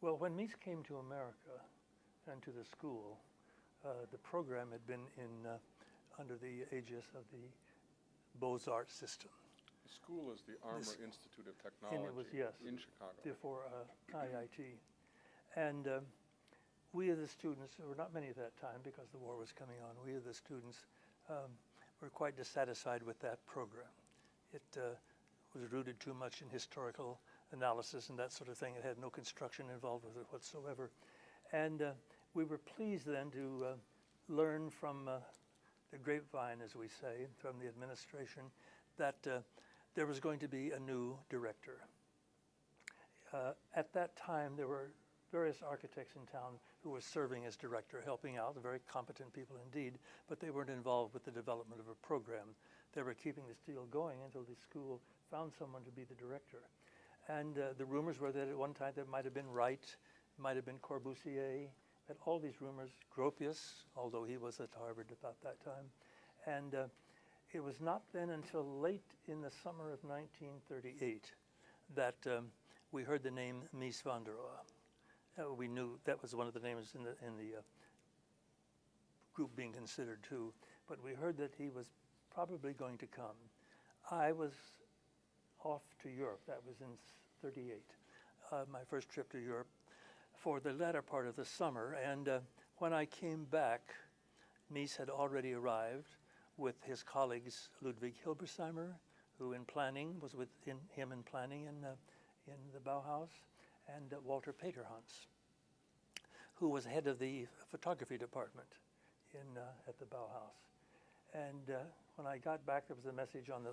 Well, when Mies came to America and to the school, the program had been under the aegis of the Beaux-Arts system. The school is the Armour Institute of Technology And it was, yes, in Chicago. Therefore, IIT. And we as the students, there were not many at that time because the war was coming on, we as the students were quite dissatisfied with that program. It was rooted too much in historical analysis and that sort of thing. It had no construction involved with it whatsoever. And we were pleased then to learn from the grapevine, as we say, from the administration, that there was going to be a new director. At that time, there were various architects in town who were serving as director, helping out, very competent people indeed, but they weren't involved with the development of a program. They were keeping this deal going until the school found someone to be the director. And the rumors were that at one time there might have been Wright, might have been Corbusier, and all these rumors, Gropius, although he was at Harvard about that time. And it was not then until late in the summer of 1938 that we heard the name Mies van der Rohe. We knew that was one of the names in the group being considered too, but we heard that he was probably going to come. I was off to Europe. That was in '38, my first trip to Europe for the latter part of the summer. And when I came back, Mies had already arrived with his colleagues Ludwig Hilbersheimer, who in planning was with him in planning in the Bauhaus, and Walter Peterhans, who was head of the photography department at the Bauhaus. And when I got back, there was a message on the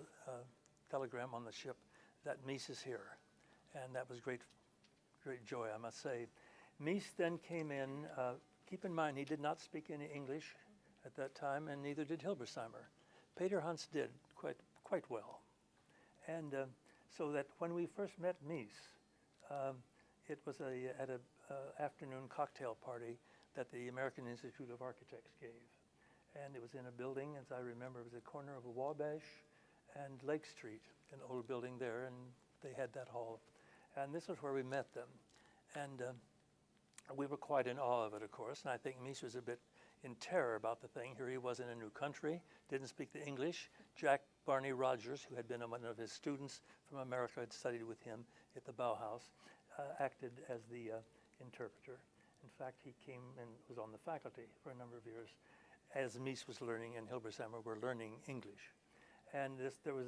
telegram on the ship that Mies is here, and that was great joy, I must say. Mies then came in. Keep in mind, he did not speak any English at that time, and neither did Hilbersheimer. Peterhans did quite well, and so that when we first met Mies, it was at an afternoon cocktail party that the American Institute of Architects gave, and it was in a building, as I remember, it was a corner of Wabash and Lake Street, an old building there, and they had that hall. And this was where we met them. And we were quite in awe of it, of course, and I think Mies was a bit in terror about the thing. Here he was in a new country, didn't speak the English. Jack Barney Rogers, who had been one of his students from America, had studied with him at the Bauhaus, acted as the interpreter. In fact, he came and was on the faculty for a number of years as Mies was learning and Hilbersheimer were learning English. And there was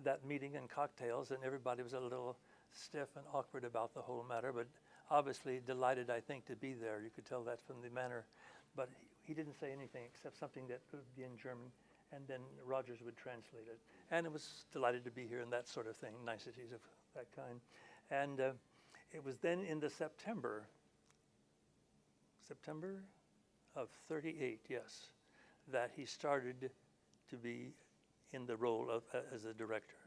that meeting and cocktails, and everybody was a little stiff and awkward about the whole matter, but obviously delighted, I think, to be there. You could tell that from the manner. But he didn't say anything except something that would be in German, and then Rogers would translate it. And it was delighted to be here and that sort of thing, niceties of that kind. And it was then in the September of '38, yes, that he started to be in the role of as a director.